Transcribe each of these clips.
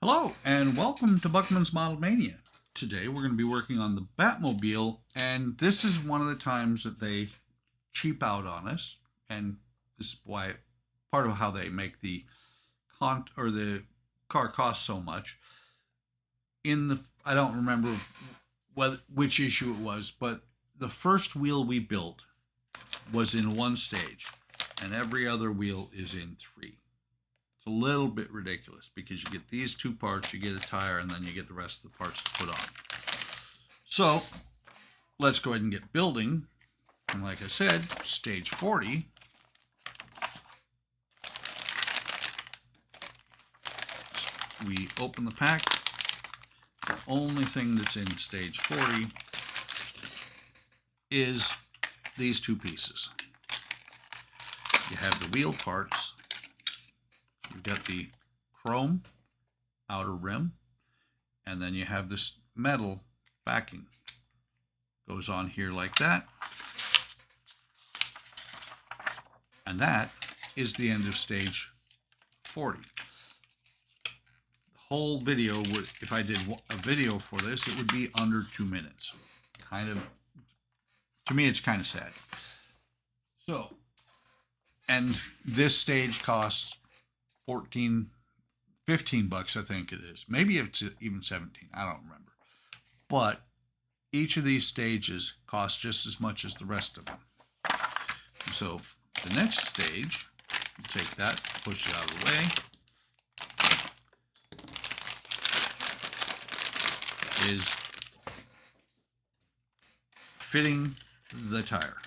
Hello and welcome to Buckman's Model Mania. Today we're going to be working on the Batmobile, and this is one of the times that they cheap out on us, and this is why part of how they make the the car cost so much. I don't remember which issue it was, but the first wheel we built was in one stage, and every other wheel is in three. It's a little bit ridiculous because you get these two parts, you get a tire, and then you get the rest of the parts to put on. So let's go ahead and get building. And like I said, stage 40. We open the pack. The only thing that's in stage 40 is these two pieces. You have the wheel parts. You've got the chrome outer rim, and then you have this metal backing. Goes on here like that. And that is the end of stage 40. The whole video would, if I did a video for this, it would be under 2 minutes. To me, it's kind of sad. So, and this stage costs 15 bucks, I think it is. Maybe it's even 17, I don't remember. But each of these stages costs just as much as the rest of them. So the next stage, you take that, push it out of the way. Is fitting the tire.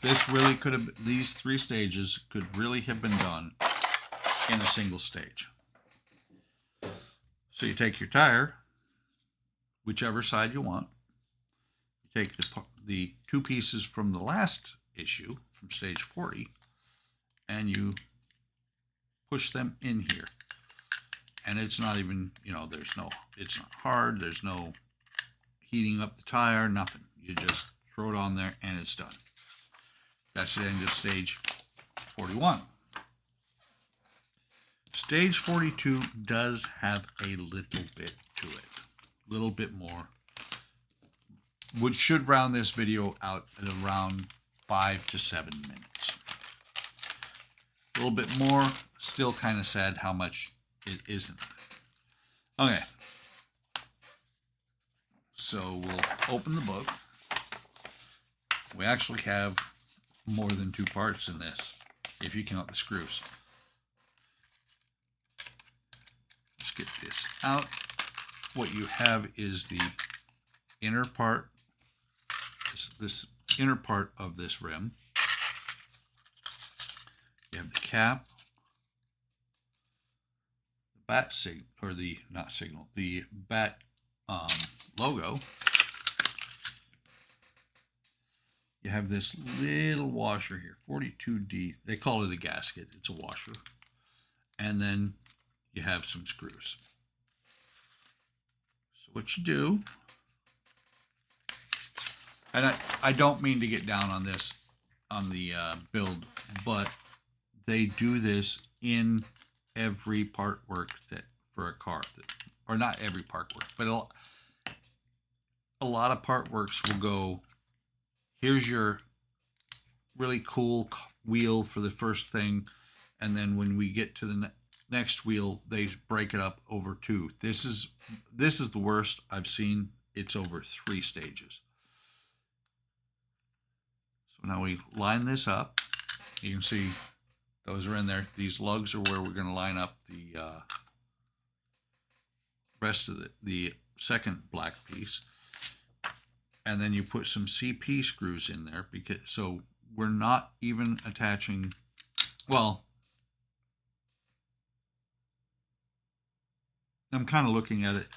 This really could have, these three stages could really have been done in a single stage. So you take your tire, whichever side you want. You take the two pieces from the last issue, from stage 40, and you push them in here. And it's not even, it's not hard, there's no heating up the tire, nothing. You just throw it on there and it's done. That's the end of stage 41. Stage 42 does have a little bit to it. A little bit more. Which should round this video out at around 5 to 7 minutes. A little bit more. Still kind of sad how much it isn't. Okay. So we'll open the book. We actually have more than two parts in this, if you count the screws. Let's get this out. What you have is the inner part, this inner part of this rim. You have the cap, the bat signal, or the not signal, the bat logo. You have this little washer here, 42D. They call it a gasket. It's a washer. And then you have some screws. So what you do, and I don't mean to get down on this, on the build, but they do this in every part work that for a car, or not every part work, but a lot of part works will go, here's your really cool wheel for the first thing, and then when we get to the next wheel, they break it up over two. This is the worst I've seen. It's over 3 stages. So now we line this up. You can see those are in there. These lugs are where we're going to line up the rest of the second black piece. And then you put some CP screws in there, because so we're not even attaching, well, I'm kind of looking at it.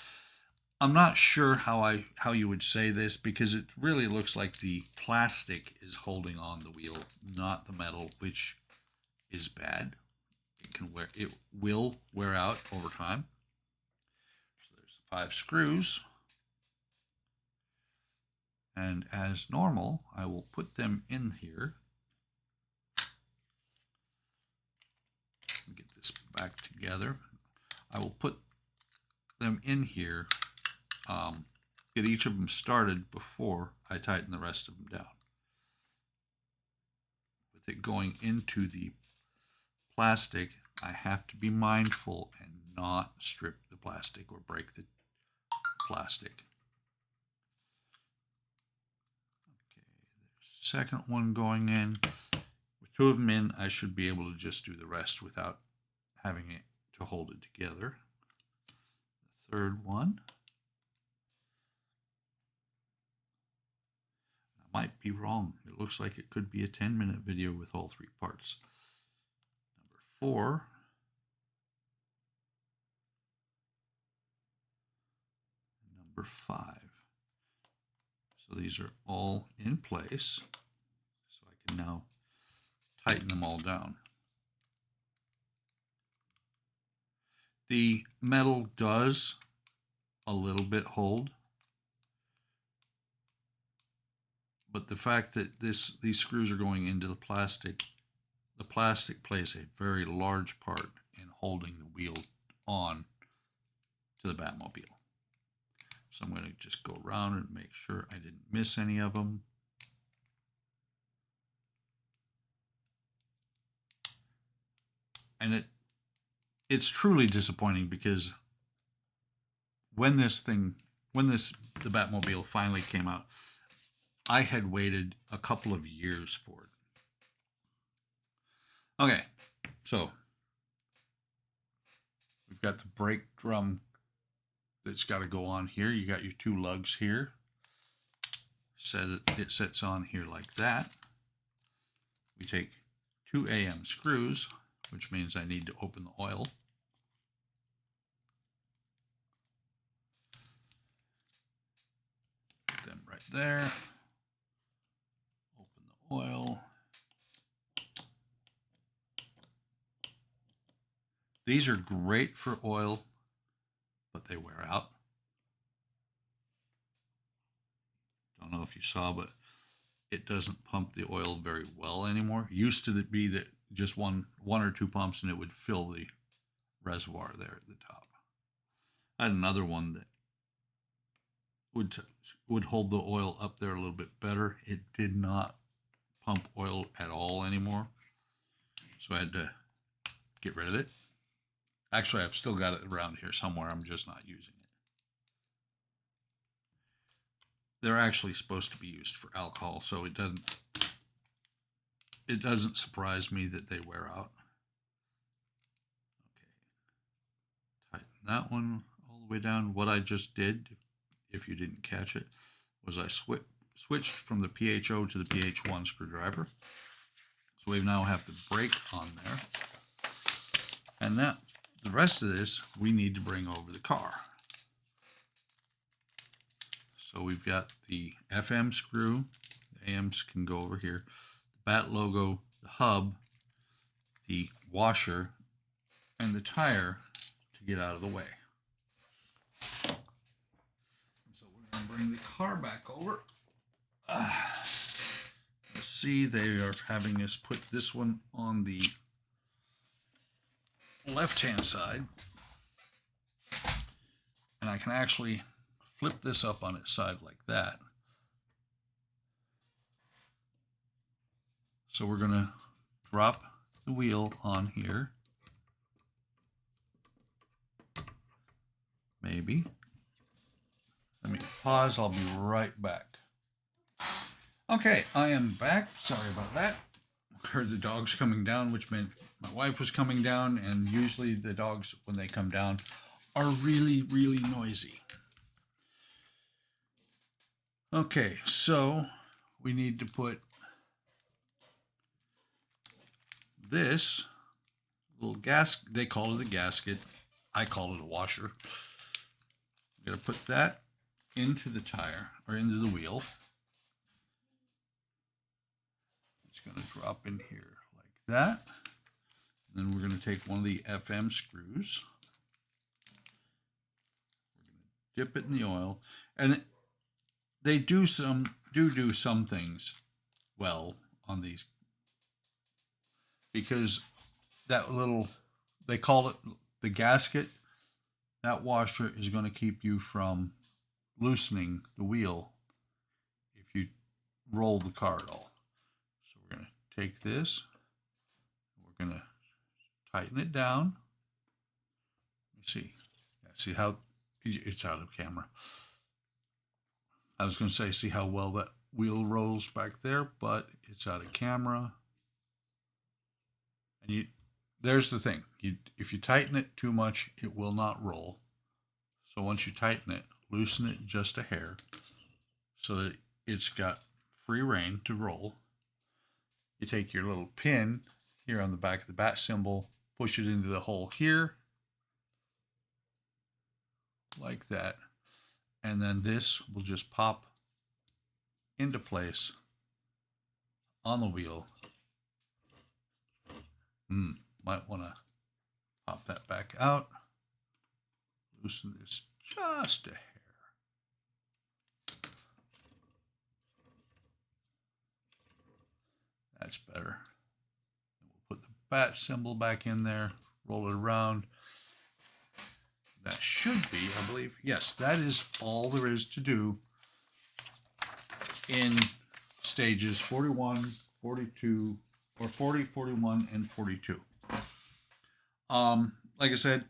I'm not sure how you would say this, because it really looks like the plastic is holding on the wheel, not the metal, which is bad. It will wear out over time. So there's 5 screws. And as normal, I will put them in here. Get this back together. I will put them in here, get each of them started before I tighten the rest of them down. With it going into the plastic, I have to be mindful and not strip the plastic or break the plastic. Okay, second one going in. With two of them in, I should be able to just do the rest without having it to hold it together. The third one. I might be wrong. It looks like it could be a 10-minute video with all three parts. Number 4. Number 5. So these are all in place. So I can now tighten them all down. The metal does a little bit hold, but the fact that these screws are going into the plastic plays a very large part in holding the wheel on to the Batmobile. So I'm going to just go around and make sure I didn't miss any of them. And it's truly disappointing because when the Batmobile finally came out, I had waited a couple of years for it. Okay, so we've got the brake drum that's got to go on here. You got your 2 lugs here. So it sits on here like that. We take 2 AM screws, which means I need to open the oil. Put them right there. Open the oil. These are great for oil, but they wear out. Don't know if you saw, but it doesn't pump the oil very well anymore. It used to be that just one or 2 pumps and it would fill the reservoir there at the top. I had another one that would hold the oil up there a little bit better. It did not pump oil at all anymore, so I had to get rid of it. Actually, I've still got it around here somewhere. I'm just not using it. They're actually supposed to be used for alcohol, so it doesn't surprise me that they wear out. Okay, tighten that one all the way down. What I just did, if you didn't catch it, was I switched from the PHO to the PH1 screwdriver. So we now have the brake on there. And now the rest of this we need to bring over the car. So we've got the FM screw, the AMs can go over here, the Bat logo, the hub, the washer, and the tire to get out of the way. So we're going to bring the car back over. Let's see, they are having us put this one on the left-hand side. And I can actually flip this up on its side like that. So we're going to drop the wheel on here. Maybe. Let me pause. I'll be right back. Okay, I am back. Sorry about that. Heard the dogs coming down, which meant my wife was coming down, and usually the dogs, when they come down, are really, really noisy. Okay, so we need to put this little gasket, they call it a gasket, I call it a washer. I'm going to put that into the tire, or into the wheel. It's going to drop in here like that. And then we're going to take one of the FM screws. We're going to dip it in the oil. And they do some things well on these, because that little they call it the gasket. That washer is going to keep you from loosening the wheel if you roll the car at all. So we're going to take this, we're going to tighten it down. Let me see. See how it's out of camera. I was going to say, see how well that wheel rolls back there, but it's out of camera. And there's the thing. If you tighten it too much, it will not roll. So once you tighten it, loosen it just a hair so that it's got free rein to roll. You take your little pin here on the back of the bat symbol, push it into the hole here, like that, and then this will just pop into place on the wheel. Might want to pop that back out, loosen this just a hair. That's better. We'll put the bat symbol back in there, roll it around. That should be, I believe, yes, that is all there is to do in stages 41, 42, or 40, 41, and 42. Like I said,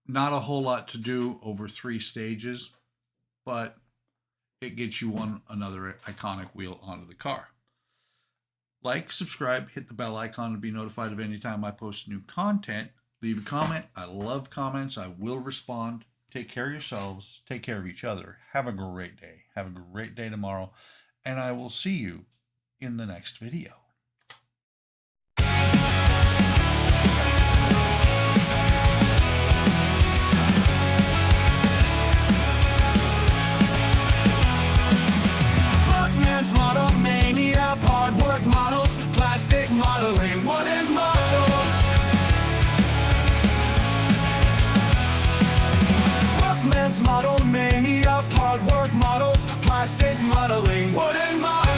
not a whole lot to do over 3 stages, but it gets you another iconic wheel onto the car. Like, subscribe, hit the bell icon to be notified of any time I post new content. Leave a comment. I love comments. I will respond. Take care of yourselves. Take care of each other. Have a great day. Have a great day tomorrow. And I will see you in the next video. Batman's model mania, hard work models, plastic modeling, wooden models. Batman's model mania, hard work models, plastic modeling, wooden models.